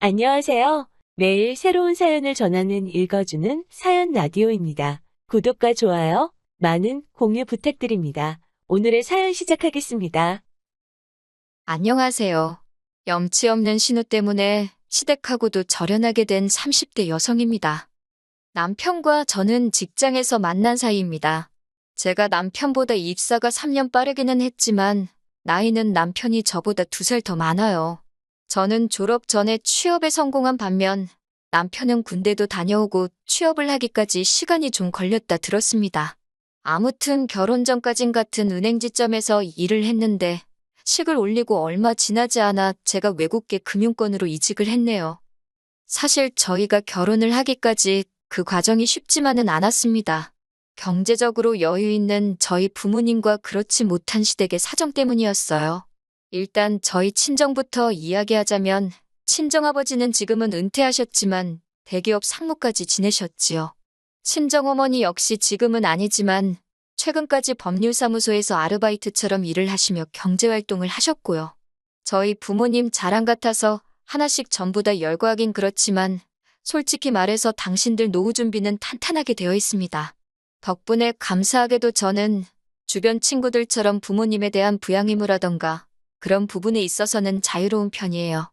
안녕하세요. 매일 새로운 사연을 전하는 읽어주는 사연 라디오입니다. 구독과 좋아요, 많은 공유 부탁드립니다. 오늘의 사연 시작하겠습니다. 안녕하세요. 염치 없는 신우 때문에 시댁하고도 절연하게 된 30대 여성입니다. 남편과 저는 직장에서 만난 사이입니다. 제가 남편보다 입사가 3년 빠르기는 했지만 나이는 남편이 저보다 2살 더 많아요. 저는 졸업 전에 취업에 성공한 반면 남편은 군대도 다녀오고 취업을 하기까지 시간이 좀 걸렸다 들었습니다. 아무튼 결혼 전까진 같은 은행지점에서 일을 했는데 식을 올리고 얼마 지나지 않아 제가 외국계 금융권으로 이직을 했네요. 사실 저희가 결혼을 하기까지 그 과정이 쉽지만은 않았습니다. 경제적으로 여유 있는 저희 부모님과 그렇지 못한 시댁의 사정 때문이었어요. 일단 저희 친정부터 이야기하자면 친정아버지는 지금은 은퇴하셨지만 대기업 상무까지 지내셨지요. 친정어머니 역시 지금은 아니지만 최근까지 법률사무소에서 아르바이트처럼 일을 하시며 경제활동을 하셨고요. 저희 부모님 자랑 같아서 하나씩 전부 다 열거하긴 그렇지만 솔직히 말해서 당신들 노후 준비는 탄탄하게 되어 있습니다. 덕분에 감사하게도 저는 주변 친구들처럼 부모님에 대한 부양의무라던가 그런 부분에 있어서는 자유로운 편이에요.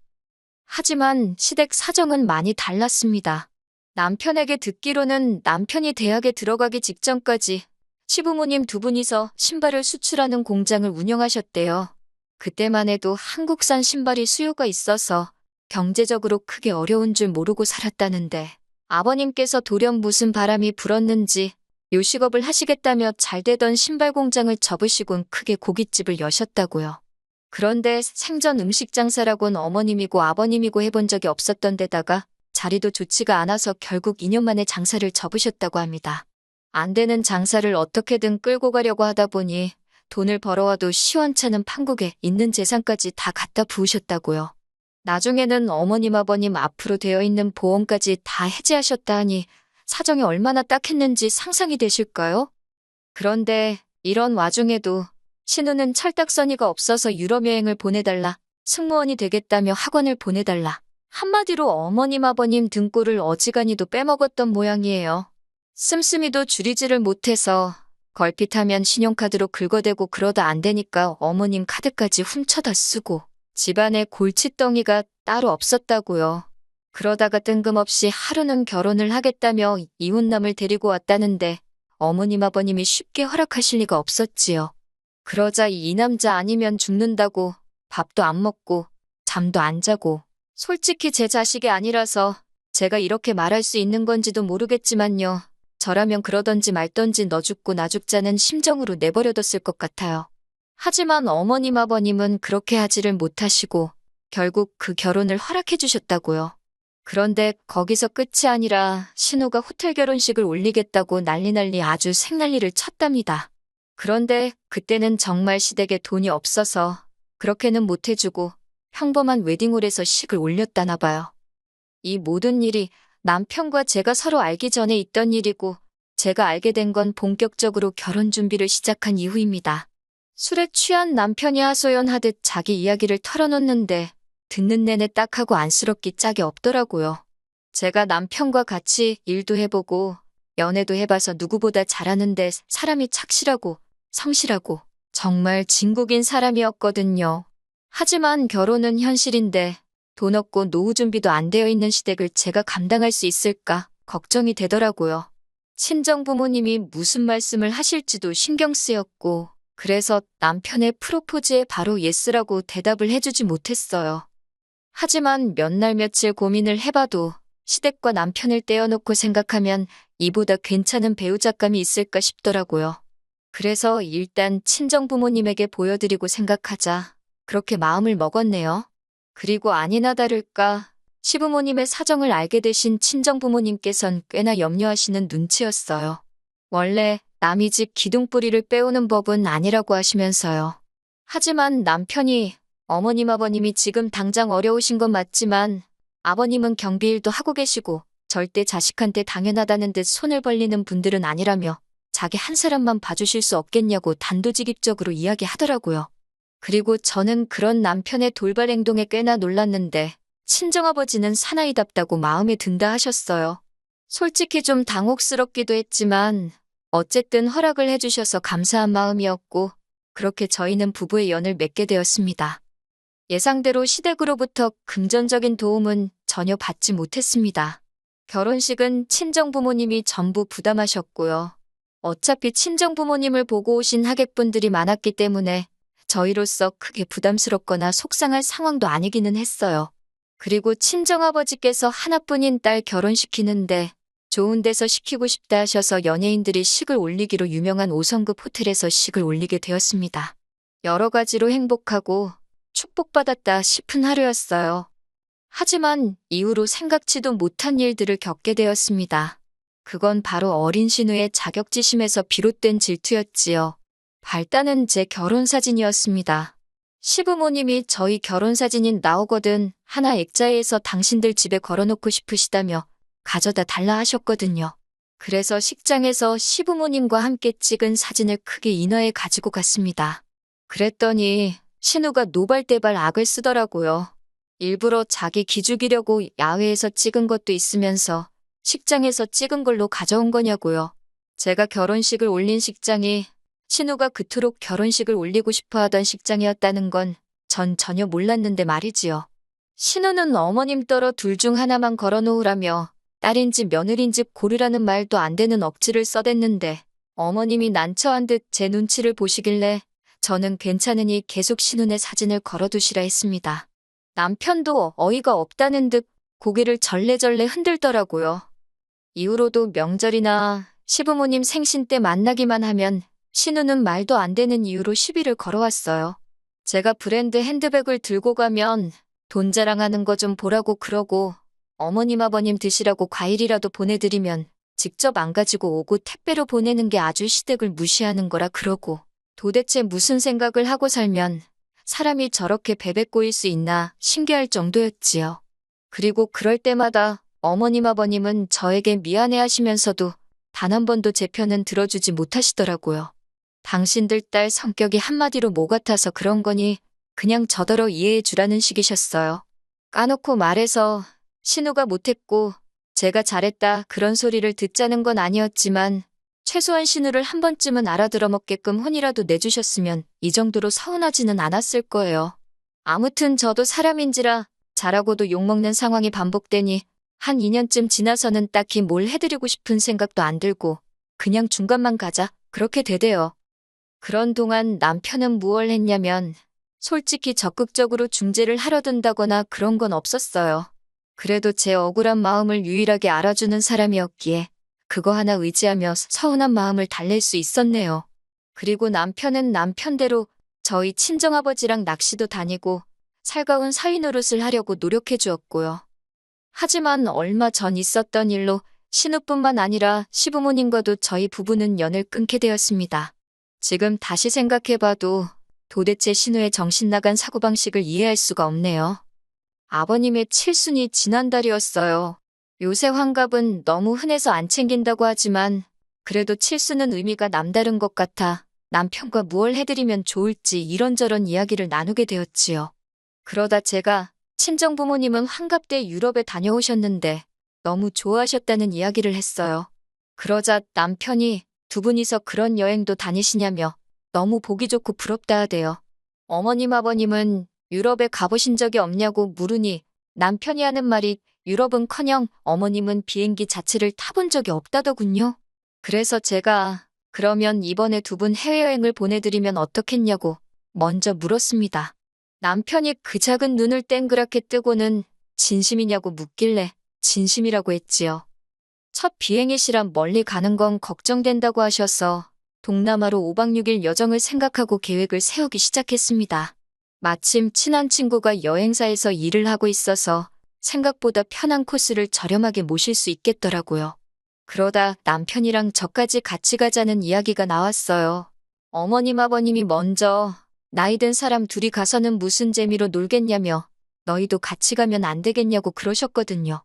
하지만 시댁 사정은 많이 달랐습니다. 남편에게 듣기로는 남편이 대학에 들어가기 직전까지 시부모님 두 분이서 신발을 수출하는 공장을 운영하셨대요. 그때만 해도 한국산 신발이 수요가 있어서 경제적으로 크게 어려운 줄 모르고 살았다는데 아버님께서 돌연 무슨 바람이 불었는지 요식업을 하시겠다며 잘되던 신발 공장을 접으시곤 크게 고깃집을 여셨다고요. 그런데 생전 음식 장사라곤 어머님이고 아버님이고 해본 적이 없었던 데다가 자리도 좋지가 않아서 결국 2년 만에 장사를 접으셨다고 합니다. 안 되는 장사를 어떻게든 끌고 가려고 하다 보니 돈을 벌어와도 시원찮은 판국에 있는 재산까지 다 갖다 부으셨다고요. 나중에는 어머님 아버님 앞으로 되어 있는 보험까지 다 해지하셨다 하니 사정이 얼마나 딱했는지 상상이 되실까요? 그런데 이런 와중에도 신우는 철딱서니가 없어서 유럽 여행을 보내달라, 승무원이 되겠다며 학원을 보내달라. 한마디로 어머님 아버님 등골을 어지간히도 빼먹었던 모양이에요. 씀씀이도 줄이지를 못해서 걸핏하면 신용카드로 긁어대고 그러다 안 되니까 어머님 카드까지 훔쳐다 쓰고 집안에 골칫덩이가 따로 없었다고요. 그러다가 뜬금없이 하루는 결혼을 하겠다며 이웃남을 데리고 왔다는데 어머님 아버님이 쉽게 허락하실 리가 없었지요. 그러자 이 남자 아니면 죽는다고 밥도 안 먹고 잠도 안 자고 솔직히 제 자식이 아니라서 제가 이렇게 말할 수 있는 건지도 모르겠지만요. 저라면 그러던지 말던지 너 죽고 나 죽자는 심정으로 내버려뒀을 것 같아요. 하지만 어머님 아버님은 그렇게 하지를 못하시고 결국 그 결혼을 허락해 주셨다고요. 그런데 거기서 끝이 아니라 신우가 호텔 결혼식을 올리겠다고 난리 아주 생난리를 쳤답니다. 그런데 그때는 정말 시댁에 돈이 없어서 그렇게는 못해주고 평범한 웨딩홀에서 식을 올렸다나 봐요. 이 모든 일이 남편과 제가 서로 알기 전에 있던 일이고 제가 알게 된 건 본격적으로 결혼 준비를 시작한 이후입니다. 술에 취한 남편이 하소연하듯 자기 이야기를 털어놓는데 듣는 내내 딱하고 안쓰럽기 짝이 없더라고요. 제가 남편과 같이 일도 해보고 연애도 해봐서 누구보다 잘하는데 사람이 착실하고 성실하고 정말 진국인 사람이었거든요. 하지만 결혼은 현실인데 돈 없고 노후 준비도 안 되어 있는 시댁을 제가 감당할 수 있을까 걱정이 되더라고요. 친정 부모님이 무슨 말씀을 하실지도 신경 쓰였고 그래서 남편의 프로포즈에 바로 예스라고 대답을 해주지 못했어요. 하지만 몇 날 며칠 고민을 해봐도 시댁과 남편을 떼어놓고 생각하면 이보다 괜찮은 배우자감이 있을까 싶더라고요. 그래서 일단 친정 부모님에게 보여드리고 생각하자 그렇게 마음을 먹었네요. 그리고 아니나 다를까 시부모님의 사정을 알게 되신 친정 부모님께선 꽤나 염려하시는 눈치였어요. 원래 남의 집 기둥뿌리를 빼오는 법은 아니라고 하시면서요. 하지만 남편이 어머님 아버님이 지금 당장 어려우신 건 맞지만 아버님은 경비일도 하고 계시고 절대 자식한테 당연하다는 듯 손을 벌리는 분들은 아니라며 자기 한 사람만 봐주실 수 없겠냐고 단도직입적으로 이야기하더라고요. 그리고 저는 그런 남편의 돌발 행동에 꽤나 놀랐는데 친정아버지는 사나이답다고 마음에 든다 하셨어요. 솔직히 좀 당혹스럽기도 했지만 어쨌든 허락을 해주셔서 감사한 마음이었고 그렇게 저희는 부부의 연을 맺게 되었습니다. 예상대로 시댁으로부터 금전적인 도움은 전혀 받지 못했습니다. 결혼식은 친정부모님이 전부 부담하셨고요. 어차피 친정부모님을 보고 오신 하객분들이 많았기 때문에 저희로서 크게 부담스럽거나 속상할 상황도 아니기는 했어요. 그리고 친정아버지께서 하나뿐인 딸 결혼시키는데 좋은 데서 시키고 싶다 하셔서 연예인들이 식을 올리기로 유명한 5성급 호텔에서 식을 올리게 되었습니다. 여러 가지로 행복하고 축복받았다 싶은 하루였어요. 하지만 이후로 생각지도 못한 일들을 겪게 되었습니다. 그건 바로 어린 신우의 자격지심에서 비롯된 질투였지요. 발단은 제 결혼사진이었습니다. 시부모님이 저희 결혼사진이 나오거든 하나 액자에서 당신들 집에 걸어놓고 싶으시다며 가져다 달라 하셨거든요. 그래서 식장에서 시부모님과 함께 찍은 사진을 크게 인화해 가지고 갔습니다. 그랬더니 신우가 노발대발 악을 쓰더라고요. 일부러 자기 기죽이려고 야외에서 찍은 것도 있으면서 식장에서 찍은 걸로 가져온 거냐고요. 제가 결혼식을 올린 식장이 신우가 그토록 결혼식을 올리고 싶어 하던 식장이었다는 건 전 전혀 몰랐는데 말이지요. 신우는 어머님 떨어 둘 중 하나만 걸어놓으라며 딸인지 며느리인지 고르라는 말도 안 되는 억지를 써댔는데 어머님이 난처한 듯 제 눈치를 보시길래 저는 괜찮으니 계속 신우네 사진을 걸어두시라 했습니다. 남편도 어이가 없다는 듯 고개를 절레절레 흔들더라고요. 이후로도 명절이나 시부모님 생신 때 만나기만 하면 신우는 말도 안 되는 이유로 시비를 걸어왔어요. 제가 브랜드 핸드백을 들고 가면 돈 자랑하는 거 좀 보라고 그러고 어머님 아버님 드시라고 과일이라도 보내드리면 직접 안 가지고 오고 택배로 보내는 게 아주 시댁을 무시하는 거라 그러고 도대체 무슨 생각을 하고 살면 사람이 저렇게 베베 꼬일 수 있나 신기할 정도였지요. 그리고 그럴 때마다 어머님 아버님은 저에게 미안해 하시면서도 단 한 번도 제 편은 들어주지 못하시더라고요. 당신들 딸 성격이 한마디로 모 같아서 그런 거니 그냥 저더러 이해해 주라는 식이셨어요. 까놓고 말해서 신우가 못했고 제가 잘했다 그런 소리를 듣자는 건 아니었지만 최소한 신우를 한 번쯤은 알아들어 먹게끔 혼이라도 내주셨으면 이 정도로 서운하지는 않았을 거예요. 아무튼 저도 사람인지라 잘하고도 욕먹는 상황이 반복되니 한 2년쯤 지나서는 딱히 뭘 해드리고 싶은 생각도 안 들고 그냥 중간만 가자 그렇게 되대요. 그런 동안 남편은 무얼 했냐면 솔직히 적극적으로 중재를 하려 든다거나 그런 건 없었어요. 그래도 제 억울한 마음을 유일하게 알아주는 사람이었기에 그거 하나 의지하며 서운한 마음을 달랠 수 있었네요. 그리고 남편은 남편대로 저희 친정아버지랑 낚시도 다니고 살가운 사위 노릇을 하려고 노력해 주었고요. 하지만 얼마 전 있었던 일로 신우뿐만 아니라 시부모님과도 저희 부부는 연을 끊게 되었습니다. 지금 다시 생각해봐도 도대체 신우의 정신나간 사고방식을 이해할 수가 없네요. 아버님의 칠순이 지난달이었어요. 요새 환갑은 너무 흔해서 안 챙긴다고 하지만 그래도 칠순은 의미가 남다른 것 같아 남편과 무얼 해드리면 좋을지 이런저런 이야기를 나누게 되었지요. 그러다 제가 친정부모님은 환갑 때 유럽에 다녀오셨는데 너무 좋아하셨다는 이야기를 했어요. 그러자 남편이 두 분이서 그런 여행도 다니시냐며 너무 보기 좋고 부럽다 하대요. 어머님 아버님은 유럽에 가보신 적이 없냐고 물으니 남편이 하는 말이 유럽은커녕 어머님은 비행기 자체를 타본 적이 없다더군요. 그래서 제가 그러면 이번에 두 분 해외여행을 보내드리면 어떻겠냐고 먼저 물었습니다. 남편이 그 작은 눈을 땡그랗게 뜨고는 진심이냐고 묻길래 진심이라고 했지요. 첫 비행이시라 멀리 가는 건 걱정된다고 하셔서 동남아로 5박 6일 여정을 생각하고 계획을 세우기 시작했습니다. 마침 친한 친구가 여행사에서 일을 하고 있어서 생각보다 편한 코스를 저렴하게 모실 수 있겠더라고요. 그러다 남편이랑 저까지 같이 가자는 이야기가 나왔어요. 어머님 아버님이 먼저 나이 든 사람 둘이 가서는 무슨 재미로 놀겠냐며 너희도 같이 가면 안 되겠냐고 그러셨거든요.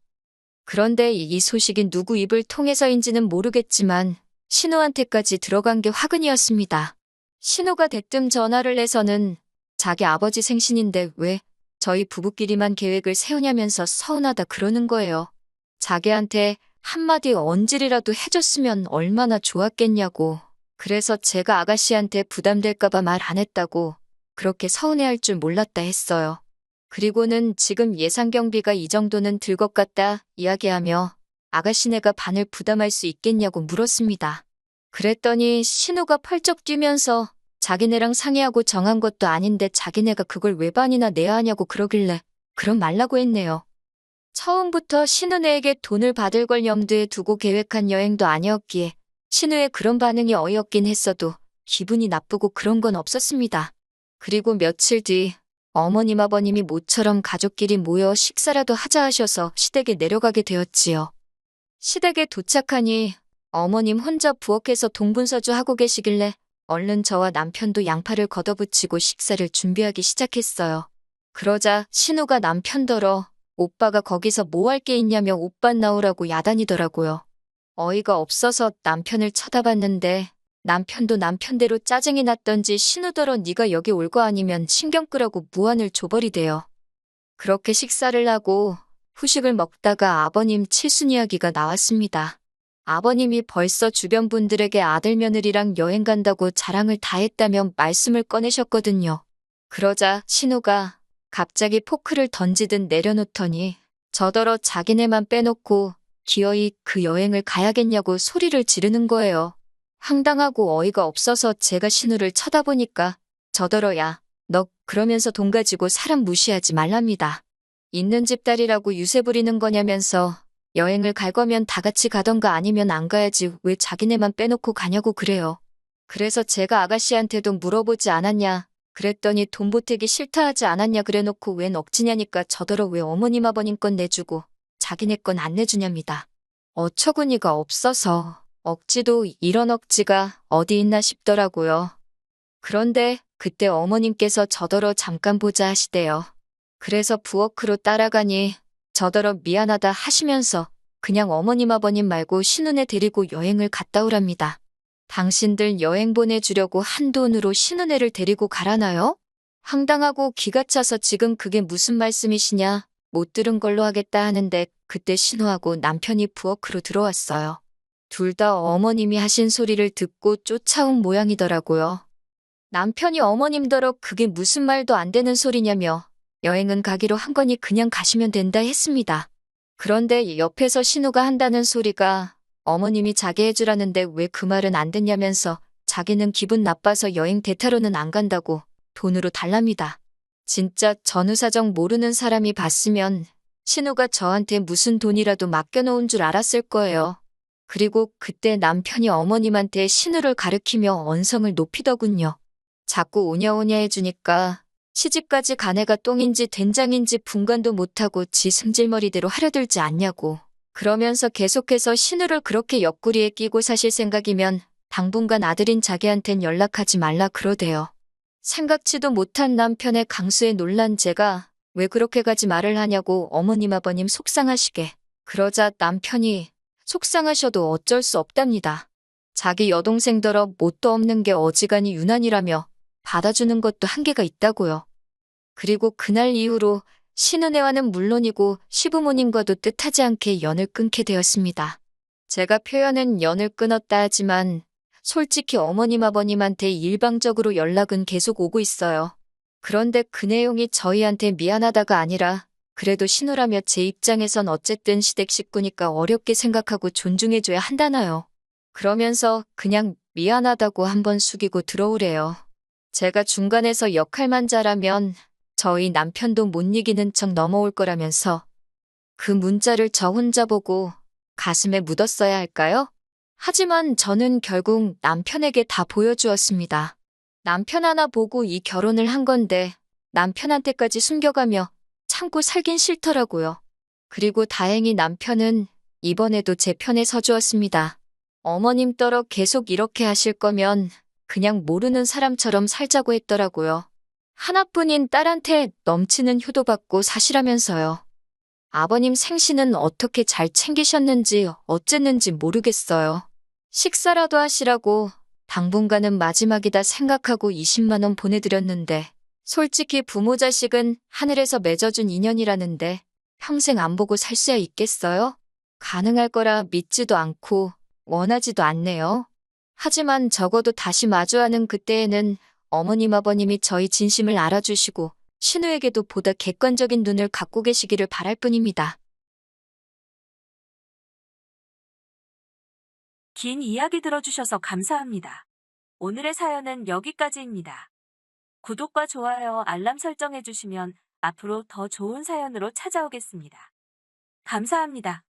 그런데 이 소식이 누구 입을 통해서인지는 모르겠지만 신우한테까지 들어간 게 화근이었습니다. 신우가 대뜸 전화를 해서는 자기 아버지 생신인데 왜 저희 부부끼리만 계획을 세우냐면서 서운하다 그러는 거예요. 자기한테 한마디 언질이라도 해줬으면 얼마나 좋았겠냐고. 그래서 제가 아가씨한테 부담될까봐 말 안 했다고 그렇게 서운해할 줄 몰랐다 했어요. 그리고는 지금 예상 경비가 이 정도는 들 것 같다 이야기하며 아가씨네가 반을 부담할 수 있겠냐고 물었습니다. 그랬더니 신우가 펄쩍 뛰면서 자기네랑 상의하고 정한 것도 아닌데 자기네가 그걸 왜 반이나 내야 하냐고 그러길래 그럼 말라고 했네요. 처음부터 신우네에게 돈을 받을 걸 염두에 두고 계획한 여행도 아니었기에 신우의 그런 반응이 어이없긴 했어도 기분이 나쁘고 그런 건 없었습니다. 그리고 며칠 뒤 어머님 아버님이 모처럼 가족끼리 모여 식사라도 하자 하셔서 시댁에 내려가게 되었지요. 시댁에 도착하니 어머님 혼자 부엌에서 동분서주 하고 계시길래 얼른 저와 남편도 양파를 걷어붙이고 식사를 준비하기 시작했어요. 그러자 신우가 남편더러 오빠가 거기서 뭐 할 게 있냐며 오빠 나오라고 야단이더라고요. 어이가 없어서 남편을 쳐다봤는데 남편도 남편대로 짜증이 났던지 신우더러 네가 여기 올 거 아니면 신경 끄라고 무안을 줘버리대요. 그렇게 식사를 하고 후식을 먹다가 아버님 칠순 이야기가 나왔습니다. 아버님이 벌써 주변 분들에게 아들 며느리랑 여행 간다고 자랑을 다 했다며 말씀을 꺼내셨거든요. 그러자 신우가 갑자기 포크를 던지듯 내려놓더니 저더러 자기네만 빼놓고 기어이 그 여행을 가야겠냐고 소리를 지르는 거예요. 황당하고 어이가 없어서 제가 신우를 쳐다보니까 저더러 야, 너 그러면서 돈 가지고 사람 무시하지 말랍니다. 있는 집 딸이라고 유세 부리는 거냐면서 여행을 갈 거면 다 같이 가던가 아니면 안 가야지 왜 자기네만 빼놓고 가냐고 그래요. 그래서 제가 아가씨한테도 물어보지 않았냐 그랬더니 돈 보태기 싫다 하지 않았냐 그래놓고 웬 억지냐니까 저더러 왜 어머님 아버님 건 내주고 자기네 건 안 내주냐입니다. 어처구니가 없어서 억지도 이런 억지가 어디 있나 싶더라고요. 그런데 그때 어머님께서 저더러 잠깐 보자 하시대요. 그래서 부엌으로 따라가니 저더러 미안하다 하시면서 그냥 어머님 아버님 말고 신우네 데리고 여행을 갔다 오랍니다. 당신들 여행 보내주려고 한돈으로 신우네를 데리고 가라나요? 황당하고 기가 차서 지금 그게 무슨 말씀이시냐 못 들은 걸로 하겠다 하는데 그때 신우하고 남편이 부엌으로 들어왔어요. 둘 다 어머님이 하신 소리를 듣고 쫓아온 모양이더라고요. 남편이 어머님더러 그게 무슨 말도 안 되는 소리냐며 여행은 가기로 한 거니 그냥 가시면 된다 했습니다. 그런데 옆에서 신우가 한다는 소리가 어머님이 자기 해주라는데 왜 그 말은 안 됐냐면서 자기는 기분 나빠서 여행 대타로는 안 간다고 돈으로 달랍니다. 진짜 전후사정 모르는 사람이 봤으면 신우가 저한테 무슨 돈이라도 맡겨놓은 줄 알았을 거예요. 그리고 그때 남편이 어머님한테 신우를 가리키며 언성을 높이더군요. 자꾸 오냐오냐 해주니까 시집까지 간 애가 똥인지 된장인지 분간도 못하고 지 승질머리대로 하려들지 않냐고. 그러면서 계속해서 신우를 그렇게 옆구리에 끼고 사실 생각이면 당분간 아들인 자기한텐 연락하지 말라 그러대요. 생각지도 못한 남편의 강수에 놀란 제가 왜 그렇게 가지 말을 하냐고 어머님 아버님 속상하시게. 그러자 남편이 속상하셔도 어쩔 수 없답니다. 자기 여동생더러 뭣도 없는 게 어지간히 유난이라며 받아주는 것도 한계가 있다고요. 그리고 그날 이후로 신은혜와는 물론이고 시부모님과도 뜻하지 않게 연을 끊게 되었습니다. 제가 표현은 연을 끊었다 하지만 솔직히 어머님 아버님한테 일방적으로 연락은 계속 오고 있어요. 그런데 그 내용이 저희한테 미안하다가 아니라 그래도 신우라며 제 입장에선 어쨌든 시댁 식구니까 어렵게 생각하고 존중해줘야 한다나요. 그러면서 그냥 미안하다고 한번 숙이고 들어오래요. 제가 중간에서 역할만 잘하면 저희 남편도 못 이기는 척 넘어올 거라면서 그 문자를 저 혼자 보고 가슴에 묻었어야 할까요? 하지만 저는 결국 남편에게 다 보여주었습니다. 남편 하나 보고 이 결혼을 한 건데 남편한테까지 숨겨가며 참고 살긴 싫더라고요. 그리고 다행히 남편은 이번에도 제 편에 서주었습니다. 어머님 떨어 계속 이렇게 하실 거면 그냥 모르는 사람처럼 살자고 했더라고요. 하나뿐인 딸한테 넘치는 효도받고 사시라면서요. 아버님 생신은 어떻게 잘 챙기셨는지 어쨌는지 모르겠어요. 식사라도 하시라고 당분간은 마지막이다 생각하고 20만 원 보내드렸는데 솔직히 부모 자식은 하늘에서 맺어준 인연이라는데 평생 안 보고 살 수야 있겠어요? 가능할 거라 믿지도 않고 원하지도 않네요. 하지만 적어도 다시 마주하는 그때에는 어머님 아버님이 저희 진심을 알아주시고 신우에게도 보다 객관적인 눈을 갖고 계시기를 바랄 뿐입니다. 긴 이야기 들어주셔서 감사합니다. 오늘의 사연은 여기까지입니다. 구독과 좋아요, 알람 설정해주시면 앞으로 더 좋은 사연으로 찾아오겠습니다. 감사합니다.